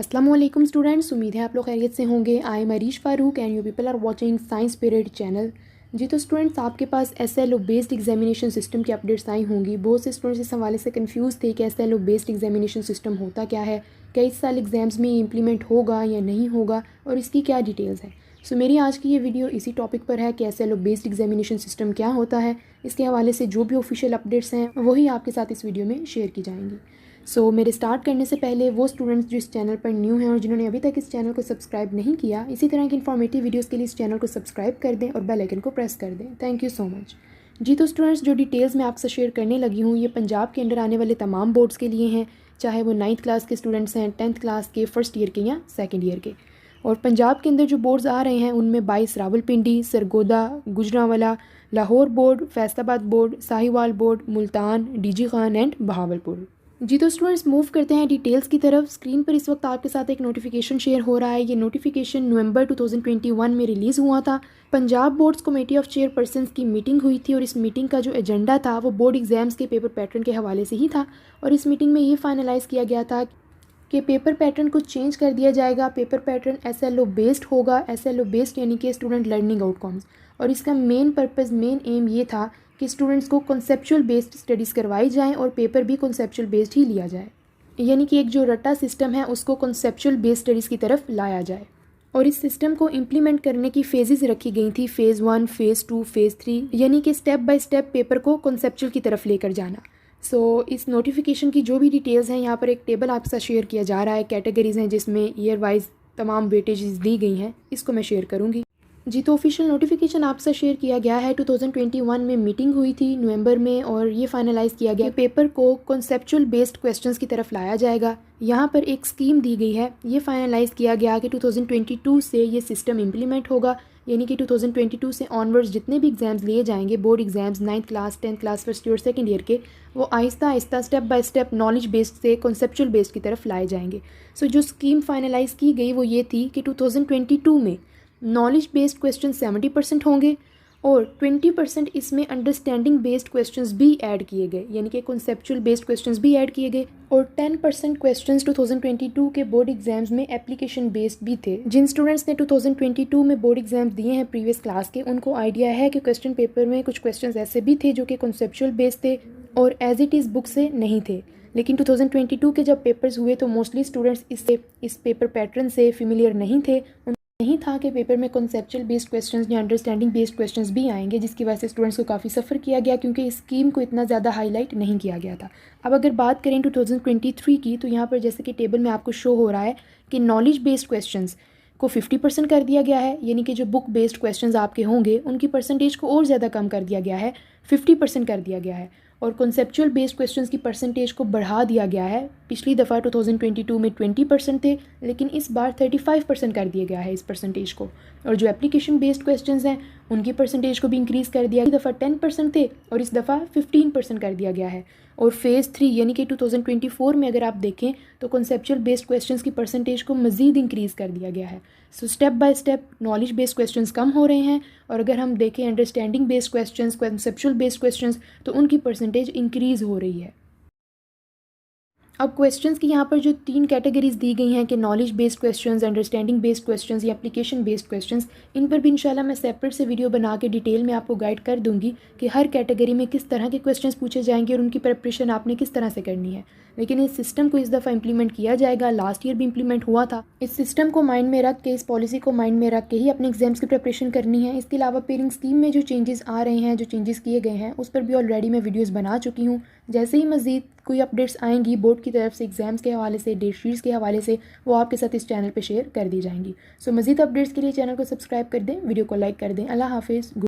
अस्सलामुअलैकुम स्टूडेंट्स, उम्मीद है आप लोग खैरियत से होंगे। I am Arish Farooq and you people are watching science period channel. जी तो स्टूडेंट्स, आपके पास SLO बेस्ड एग्जामिनेशन सिस्टम की अपडेट्स आई होंगी। बहुत से स्टूडेंट्स इस हवाले से कंफ्यूज थे कि SLO बेस्ड एग्जामिनेशन सिस्टम होता क्या है, क्या इस साल एग्ज़ाम्स में इम्प्लीमेंट होगा या नहीं होगा और इसकी क्या डिटेल्स है। सो मेरी आज की ये वीडियो इसी टॉपिक पर है कि SLO बेस्ड एग्जामिनेशन सिस्टम क्या होता है। इसके हवाले से जो भी ऑफिशियल अपडेट्स हैं वही आपके साथ इस वीडियो में शेयर की जाएंगी। मेरे स्टार्ट करने से पहले वो स्टूडेंट्स जो इस चैनल पर न्यू हैं और जिन्होंने अभी तक इस चैनल को सब्सक्राइब नहीं किया, इसी तरह की इन्फॉर्मेटिव वीडियोस के लिए इस चैनल को सब्सक्राइब कर दें और बेल आइकन को प्रेस कर दें। Thank you so much. जी तो स्टूडेंट्स, जो डिटेल्स मैं आपसे शेयर करने लगी हूँ ये पंजाब के अंडर आने वाले तमाम बोर्ड्स के लिए हैं, चाहे वो 9th क्लास के स्टूडेंट्स हैं, 10th क्लास के, फर्स्ट ईयर के या सेकेंड ईयर के। और पंजाब के अंदर जो बोर्ड्स आ रहे हैं उनमें 22 Rawalpindi, Sargodha, Gujranwala, Lahore board, Faisalabad board, Sahiwal board, Multan, DG Khan and Bahawalpur. जी तो स्टूडेंट्स, मूव करते हैं डिटेल्स की तरफ। स्क्रीन पर इस वक्त आपके साथ एक नोटिफिकेशन शेयर हो रहा है। ये नोटिफिकेशन नवंबर 2021 में रिलीज़ हुआ था। Punjab boards committee of chairpersons की मीटिंग हुई थी और इस मीटिंग का जो एजेंडा था वो बोर्ड एग्ज़ाम्स के पेपर पैटर्न के हवाले से ही था। और इस मीटिंग में ये फाइनलाइज़ किया गया था कि पेपर पैटर्न को चेंज कर दिया जाएगा। पेपर पैटर्न SLO बेस्ड होगा। SLO बेस्ड यानी कि स्टूडेंट लर्निंग आउटकम्स। और इसका मेन पर्पज़, मेन एम ये था कि स्टूडेंट्स को कॉन्सेप्चुअल बेस्ड स्टडीज़ करवाई जाएं और पेपर भी कॉन्सेप्चुअल बेस्ड ही लिया जाए, यानी कि एक जो रट्टा सिस्टम है उसको कॉन्सेप्चुअल बेस्ड स्टडीज़ की तरफ लाया जाए। और इस सिस्टम को इम्प्लीमेंट करने की फेजेस रखी गई थी, फ़ेज़ 1, फ़ेज़ 2, फ़ेज़ 3, यानी कि स्टेप बाय स्टेप पेपर को कॉन्सेप्चुअल की तरफ लेकर जाना। इस नोटिफिकेशन की जो भी डिटेल्स हैं यहाँ पर एक टेबल आपके साथ शेयर किया जा रहा है। कैटेगरीज़ हैं जिसमें ईयर वाइज तमाम वेटेजेस दी गई हैं, इसको मैं शेयर करूँगी। जी तो ऑफिशियल नोटिफिकेशन आपसे शेयर किया गया है। 2021 में मीटिंग हुई थी नवंबर में और ये फाइनलाइज़ किया गया पेपर को कॉन्सेप्चुअल बेस्ड क्वेश्चंस की तरफ लाया जाएगा। यहाँ पर एक स्कीम दी गई है। ये फाइनलाइज़ किया गया कि 2022 से ये सिस्टम इम्प्लीमेंट होगा, यानी कि 2022 से ऑनवर्ड्स जितने भी एग्ज़ाम्स लिए जाएंगे, board exams 9th class, 10th class, first year, second year के, वो Aahista Aahista step by step knowledge based से कॉन्सेप्चुअल बेस्ड की तरफ लाए जाएंगे। जो स्कीम फाइनलाइज़ की गई वो ये थी कि 2022 में नॉलेज बेस्ड क्वेश्चन 70% होंगे और 20% इसमें अंडरस्टैंडिंग बेस्ड क्वेश्चंस भी ऐड किए गए, यानी कि कॉन्सेप्चुअल बेस्ड क्वेश्चंस भी ऐड किए गए। और 10% क्वेश्चंस 2022 के बोर्ड एग्जाम्स में एप्लीकेशन बेस्ड भी थे। जिन स्टूडेंट्स ने 2022 में बोर्ड एग्जाम्स दिए हैं प्रीवियस क्लास के, उनको आइडिया है कि क्वेश्चन पेपर में कुछ क्वेश्चंस ऐसे भी थे जो कि कॉन्सेप्चुअल बेस्ड थे और एज इट इज़ बुक से नहीं थे। लेकिन 2022 के जब पेपर्स हुए तो मोस्टली स्टूडेंट्स इस पेपर पैटर्न से फेमिलियर नहीं था कि पेपर में कॉन्सेप्चुअल बेस्ड क्वेश्चंस या अंडरस्टैंडिंग बेस्ड क्वेश्चंस भी आएंगे, जिसकी वजह से स्टूडेंट्स को काफ़ी सफ़र किया गया क्योंकि इस स्कीम को इतना ज़्यादा हाईलाइट नहीं किया गया था। अब अगर बात करें 2023 की, तो यहाँ पर जैसे कि टेबल में आपको शो हो रहा है कि नॉलेज बेस्ड क्वेश्चंस को 50% कर दिया गया है, यानी कि जो बुक बेस्ड क्वेश्चंस आपके होंगे उनकी परसेंटेज को और ज़्यादा कम कर दिया गया है, 50% कर दिया गया है। और कॉन्सेप्चुअल बेस्ड क्वेश्चंस की परसेंटेज को बढ़ा दिया गया है। पिछली दफ़ा 2022 में 20% थे, लेकिन इस बार 35% कर दिया गया है इस परसेंटेज को। और जो एप्लीकेशन बेस्ड क्वेश्चंस हैं उनकी परसेंटेज को भी इंक्रीज़ कर दिया। दफ़ा 10% थे और इस दफ़ा 15% कर दिया गया है। और फ़ेज़ 3 यानी कि 2024 में अगर आप देखें तो कॉन्सेप्चुअल बेस्ड क्वेश्चंस की परसेंटेज को मज़ीद इंक्रीज़ कर दिया गया है। Step by step knowledge based questions कम हो रहे हैं और अगर हम देखें understanding based questions, conceptual based questions, तो उनकी परसेंटेज इंक्रीज़ हो रही है। अब क्वेश्चंस की यहाँ पर जो 3 कैटेगरीज दी गई हैं कि knowledge based questions, understanding based questions या एप्लीकेशन बेस्ड क्वेश्चंस, इन पर भी इंशाल्लाह मैं सेपरेट से वीडियो बना के डिटेल में आपको गाइड कर दूंगी कि हर कैटेगरी में किस तरह के क्वेश्चंस पूछे जाएंगे और उनकी प्रिपरेशन आपने किस तरह से करनी है। लेकिन इस सिस्टम को इस दफ़ा इंप्लीमेंट किया जाएगा, लास्ट ईयर भी इंप्लीमेंट हुआ था। इस सिस्टम को माइंड में रख के, इस पॉलिसी को माइंड में रख के ही अपने एग्जाम्स की प्रिपरेशन करनी है। इसके अलावा पेयरिंग स्कीम में जो चेंजेस आ रहे हैं, जो चेंजेस किए गए हैं, उस पर भी ऑलरेडी मैं वीडियोज़ बना चुकी हूँ। जैसे ही मज़ीद कोई अपडेट्स आएंगी बोर्ड की तरफ से, एग्जाम्स के हवाले से, डेट शीट्स के हवाले से, वो आपके साथ इस चैनल पे शेयर कर दी जाएंगी। मज़ीद अपडेट्स के लिए चैनल को सब्सक्राइब कर दें, वीडियो को लाइक कर दें। अल्लाह हाफिज़।